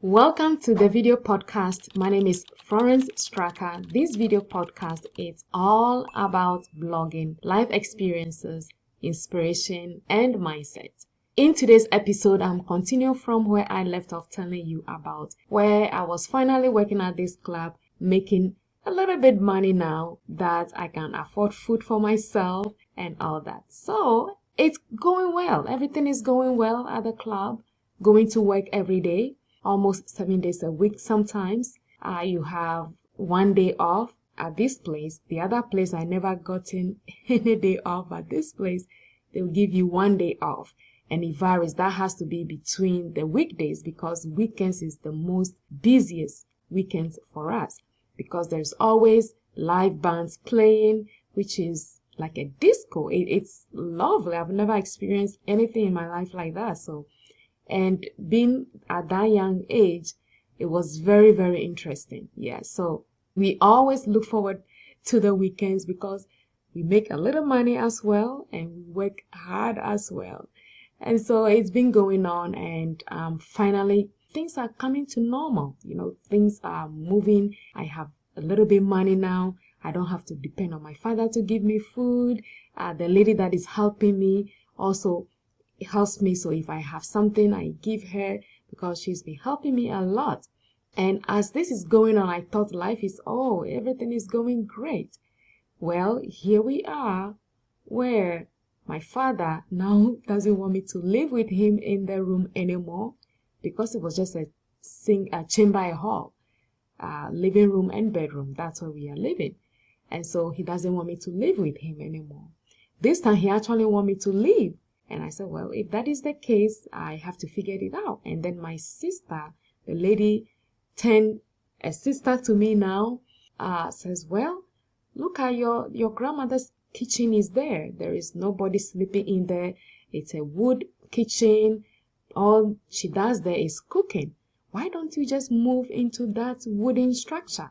Welcome to the video podcast. My name is Florence Straka. This video podcast is all about blogging, life experiences, inspiration, and mindset. In today's episode, I'm continuing from where I left off telling you about where I was finally working at this club, making a little bit money now that I can afford food for myself and all that. So it's going well. Everything is going well at the club, going to work every day. Almost 7 days a week sometimes. You have 1 day off at this place. The other place, I never gotten any day off. At this place, they'll give you 1 day off. And it varies. That has to be between the weekdays because weekends is the most busiest weekends for us because there's always live bands playing, which is like a disco. It's lovely. I've never experienced anything in my life like that. And being at that young age, it was very, very interesting. Yeah, so we always look forward to the weekends because we make a little money as well and we work hard as well. And so it's been going on and finally things are coming to normal. Things are moving. I have a little bit money now. I don't have to depend on my father to give me food. The lady that is helping me also helps me. So if I have something, I give her because she's been helping me a lot. And as this is going on, I thought everything is going great. Well, here we are where my father now doesn't want me to live with him in the room anymore because it was just a chamber, a hall, living room and bedroom. That's where we are living. And so he doesn't want me to live with him anymore. This time he actually wants me to leave. And I said, well, if that is the case, I have to figure it out. And then my sister, the lady turned a sister to me now, says, well, look at your grandmother's kitchen is there. There is nobody sleeping in there. It's a wood kitchen. All she does there is cooking. Why don't you just move into that wooden structure?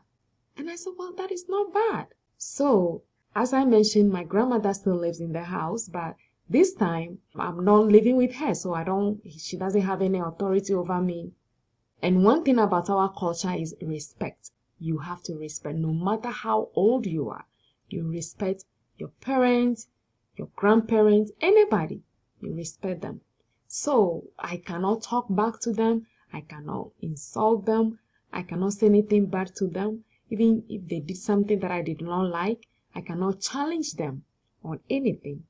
And I said, well, that is not bad. So, as I mentioned, my grandmother still lives in the house, but this time, I'm not living with her, so she doesn't have any authority over me. And one thing about our culture is respect. You have to respect no matter how old you are. You respect your parents, your grandparents, anybody. You respect them. So I cannot talk back to them. I cannot insult them. I cannot say anything bad to them. Even if they did something that I did not like, I cannot challenge them on anything.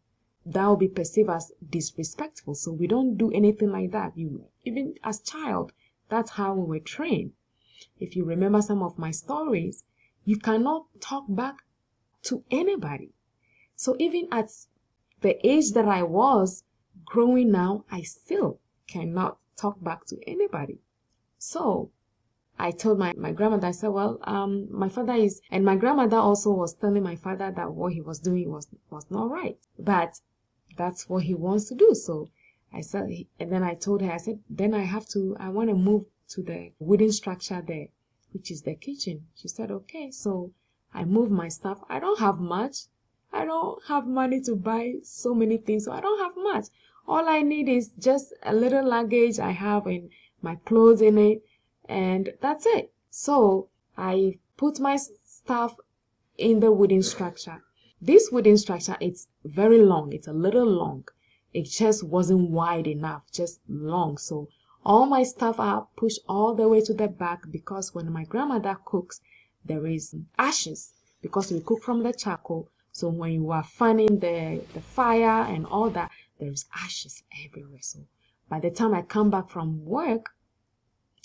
That will be perceived as disrespectful. So we don't do anything like that. Even as child, that's how we were trained. If you remember some of my stories, you cannot talk back to anybody. So even at the age that I was growing now, I still cannot talk back to anybody. So I told my grandmother, I said, well, my father is, and my grandmother also was telling my father that what he was doing was not right. But that's what he wants to do. So I said, and then I told her, I said, then I want to move to the wooden structure there, which is the kitchen. She said, okay. So I moved my stuff. I don't have much. I don't have money to buy so many things. So I don't have much. All I need is just a little luggage I have in my clothes in it. And that's it. So I put my stuff in the wooden structure. This wooden structure, it's very long. It's a little long. It just wasn't wide enough, just long. So all my stuff are pushed all the way to the back because when my grandmother cooks, there is ashes because we cook from the charcoal. So when you are fanning the fire and all that, there's ashes everywhere. So by the time I come back from work,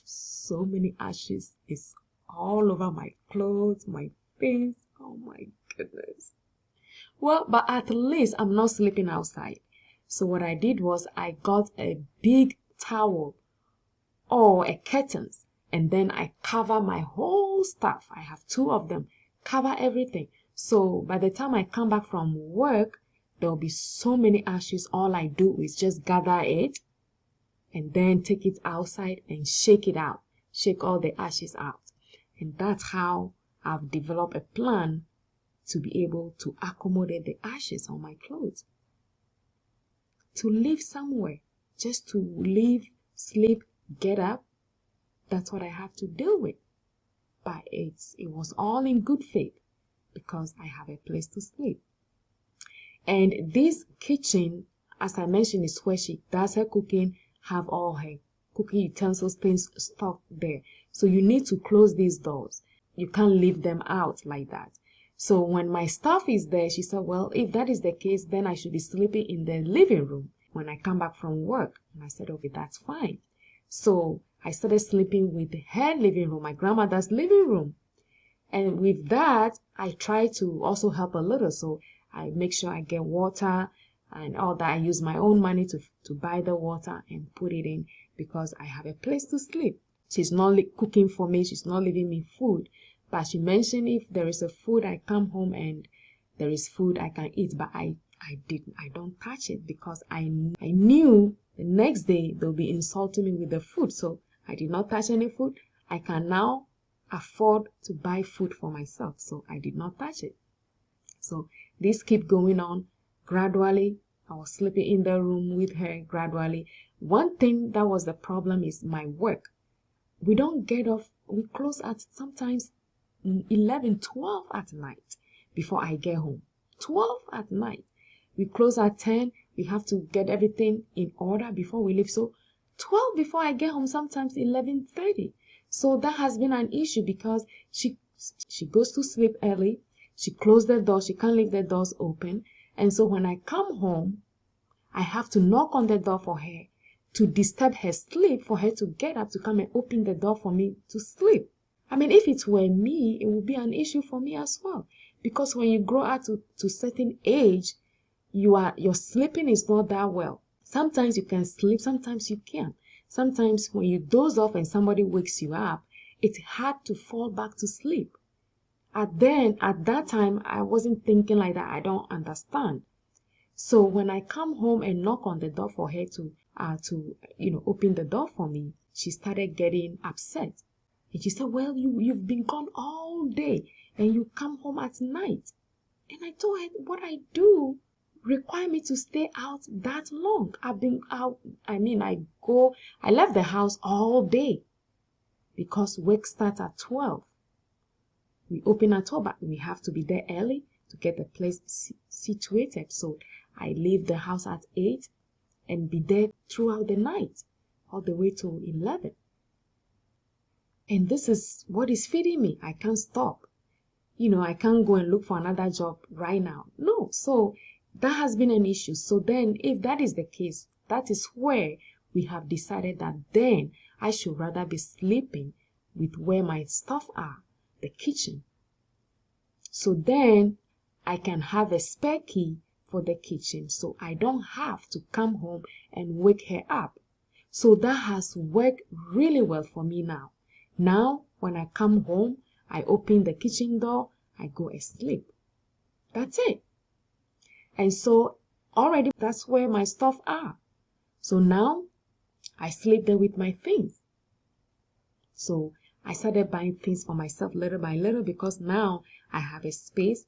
so many ashes is all over my clothes, my face. Oh my goodness. Well, but at least I'm not sleeping outside. So what I did was I got a big towel or a curtains and then I cover my whole stuff. I have 2 of them. Cover everything. So by the time I come back from work, there'll be so many ashes. All I do is just gather it and then take it outside and shake it out. Shake all the ashes out. And that's how I've developed a plan to be able to accommodate the ashes on my clothes. To live somewhere, just to live, sleep, get up, that's what I have to deal with. But it was all in good faith because I have a place to sleep. And this kitchen, as I mentioned, is where she does her cooking, have all her cooking utensils, things stocked there. So you need to close these doors. You can't leave them out like that. So when my stuff is there, she said, well, if that is the case, then I should be sleeping in the living room when I come back from work. And I said, okay, that's fine. So I started sleeping with her living room, my grandmother's living room. And with that, I try to also help a little. So I make sure I get water and all that. I use my own money to buy the water and put it in because I have a place to sleep. She's not cooking for me. She's not leaving me food. But she mentioned if there is a food, I come home and there is food I can eat. But I don't touch it because I knew the next day they'll be insulting me with the food. So I did not touch any food. I can now afford to buy food for myself. So I did not touch it. So this kept going on gradually. I was sleeping in the room with her gradually. One thing that was the problem is my work. We don't get off. We close at sometimes 11, 12 at night before I get home. 12 at night. We close at 10. We have to get everything in order before we leave. So 12 before I get home, sometimes 11:30. So that has been an issue because she goes to sleep early. She closed the door. She can't leave the doors open. And so when I come home, I have to knock on the door for her to disturb her sleep, for her to get up to come and open the door for me to sleep. I mean, if it were me, it would be an issue for me as well. Because when you grow up to certain age, your sleeping is not that well. Sometimes you can sleep, sometimes you can't. Sometimes when you doze off and somebody wakes you up, it's hard to fall back to sleep. At that time, I wasn't thinking like that. I don't understand. So when I come home and knock on the door for her to open the door for me, she started getting upset. And she said, well, you've been gone all day and you come home at night. And I told her what I do require me to stay out that long. I've been out. I left the house all day because work starts at 12. We open at 12, but we have to be there early to get the place situated. So I leave the house at 8 and be there throughout the night, all the way to 11. And this is what is feeding me. I can't stop. I can't go and look for another job right now. No. So that has been an issue. So then if that is the case, that is where we have decided that then I should rather be sleeping with where my stuff are, the kitchen. So then I can have a spare key for the kitchen. So I don't have to come home and wake her up. So that has worked really well for me now. Now, when I come home, I open the kitchen door, I go asleep. That's it. And so already that's where my stuff are. So now I sleep there with my things. So I started buying things for myself little by little because now I have a space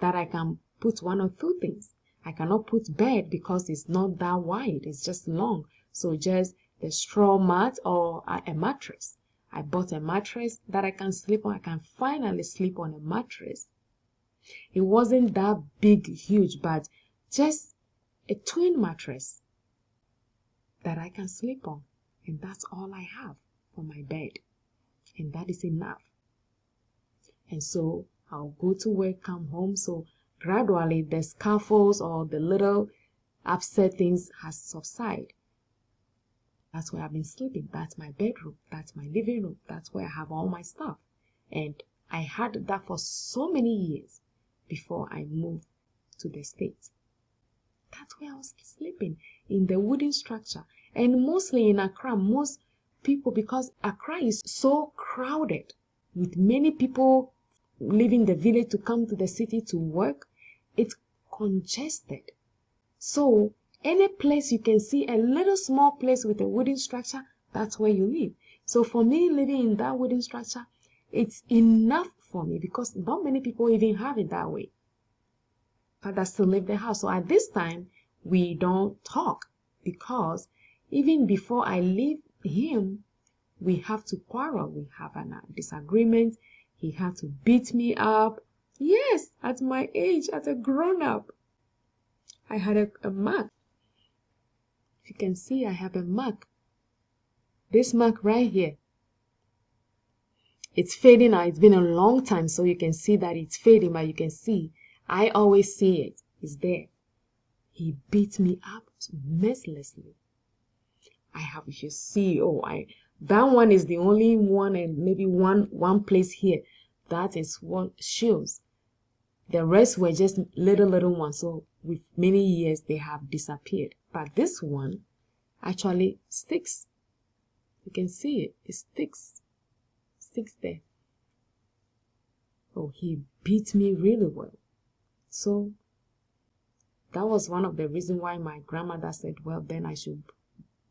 that I can put one or two things. I cannot put bed because it's not that wide. It's just long. So just the straw mat or a mattress. I bought a mattress that I can sleep on. I can finally sleep on a mattress. It wasn't that big, huge, but just a twin mattress that I can sleep on. And that's all I have for my bed. And that is enough. And so I'll go to work, come home. So gradually the scuffles or the little upset things has subsided. That's where I've been sleeping. That's my bedroom. That's my living room. That's where I have all my stuff. And I had that for so many years before I moved to the States. That's where I was sleeping, in the wooden structure. And mostly in Accra, most people, because Accra is so crowded with many people leaving the village to come to the city to work, it's congested. So any place you can see a little small place with a wooden structure, that's where you live. So for me, living in that wooden structure, it's enough for me because not many people even have it that way. But I still leave the house. So at this time, we don't talk because even before I leave him, we have to quarrel. We have a disagreement. He had to beat me up. Yes, at my age, as a grown-up, I had a mark. If you can see, I have a mark. This mark right here. It's fading now. It's been a long time, so you can see that it's fading, but you can see, I always see it. It's there. He beat me up mercilessly. I have, you see, that one is the only one, and maybe one place here. That is what shows. The rest were just little ones. So with many years, they have disappeared. But this one actually sticks. You can see it. It sticks. Sticks there. Oh, he beat me really well. So that was one of the reasons why my grandmother said, well, then I should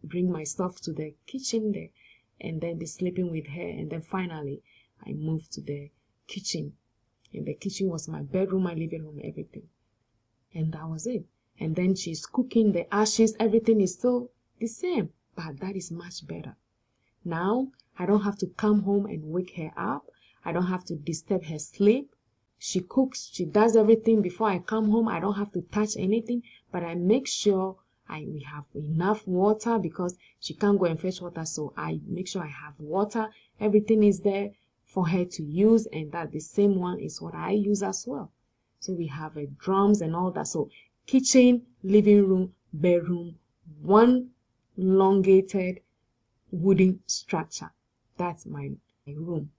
bring my stuff to the kitchen there and then be sleeping with her. And then finally, I moved to the kitchen. And the kitchen was my bedroom, my living room, everything. And that was it. And then she's cooking, the ashes, everything is still the same. But that is much better. Now, I don't have to come home and wake her up. I don't have to disturb her sleep. She cooks, she does everything before I come home. I don't have to touch anything. But I make sure we have enough water because she can't go and fetch water. So I make sure I have water. Everything is there for her to use, and that the same one is what I use as well. So we have drums and all that. So kitchen, living room, bedroom, one elongated wooden structure. That's my room.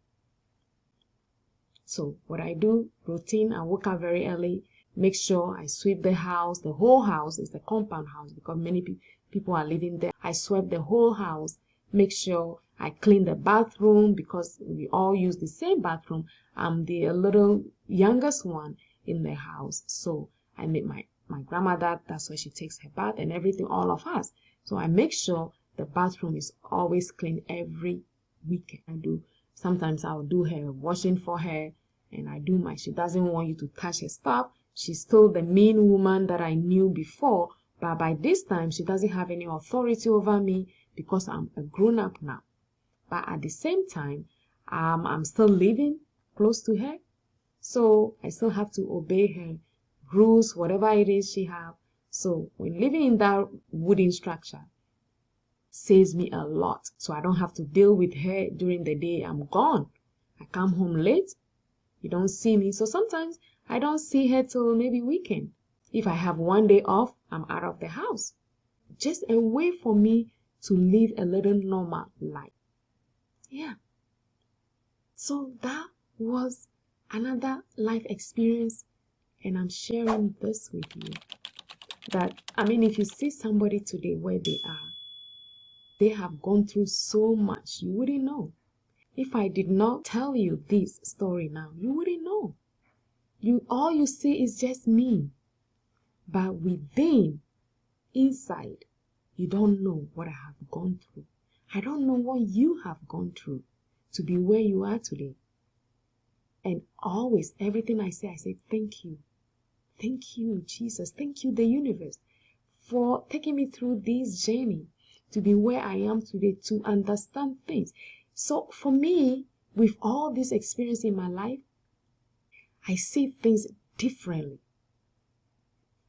So what I do, routine, I wake up very early, make sure I sweep the house. The whole house is the compound house because many people are living there. I sweep the whole house, make sure I clean the bathroom because we all use the same bathroom. I'm the little youngest one in the house. So I make my grandmother, that's where she takes her bath and everything, all of us. So I make sure the bathroom is always clean every weekend. Sometimes I'll do her washing for her, and she doesn't want you to touch her stuff. She's still the mean woman that I knew before, but by this time, she doesn't have any authority over me because I'm a grown-up now. But at the same time, I'm still living close to her, so I still have to obey her rules, whatever it is she have. So when living in that wooden structure, saves me a lot, so I don't have to deal with her during the day. I'm gone. I come home late. You don't see me. So sometimes I don't see her till maybe weekend. If I have one day off, I'm out of the house. Just a way for me to live a little normal life. Yeah. So that was another life experience, and I'm sharing this with you. If you see somebody today where they are, they have gone through so much, you wouldn't know. If I did not tell you this story now, you wouldn't know. All you see is just me. But within, inside, you don't know what I have gone through. I don't know what you have gone through to be where you are today. And always, everything I say thank you. Thank you, Jesus. Thank you, the universe, for taking me through this journey to be where I am today, to understand things. So for me, with all this experience in my life, I see things differently.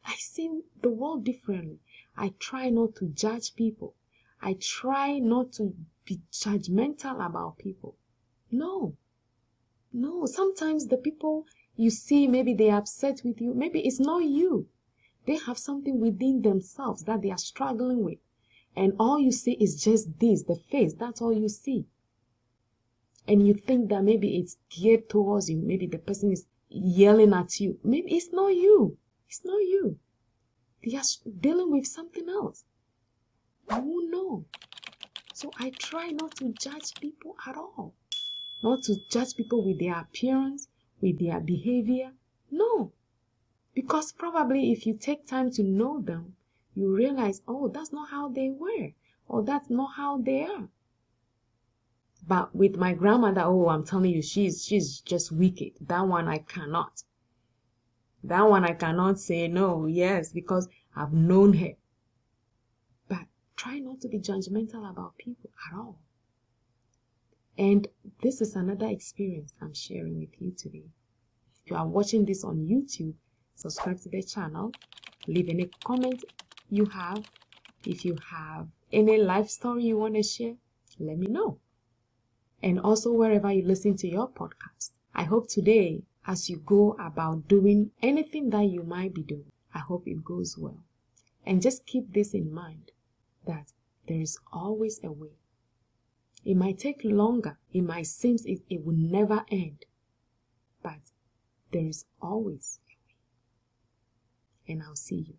I see the world differently. I try not to judge people. I try not to be judgmental about people. No. Sometimes the people you see, maybe they're upset with you. Maybe it's not you. They have something within themselves that they are struggling with. And all you see is just this, the face. That's all you see. And you think that maybe it's geared towards you. Maybe the person is yelling at you. Maybe it's not you. It's not you. They are dealing with something else. You won't know. So I try not to judge people at all. Not to judge people with their appearance, with their behavior. No. Because probably if you take time to know them, you realize, oh, that's not how they were, or that's not how they are. But with my grandmother, oh, I'm telling you, she's just wicked. That one I cannot. That one I cannot say no, yes, because I've known her. But try not to be judgmental about people at all. And this is another experience I'm sharing with you today. If you are watching this on YouTube, subscribe to the channel, leave any comment you have. If you have any life story you want to share, let me know. And also wherever you listen to your podcast. I hope today, as you go about doing anything that you might be doing, I hope it goes well. And just keep this in mind, that there is always a way. It might take longer. It might seem it will never end. But there is always a way. And I'll see you.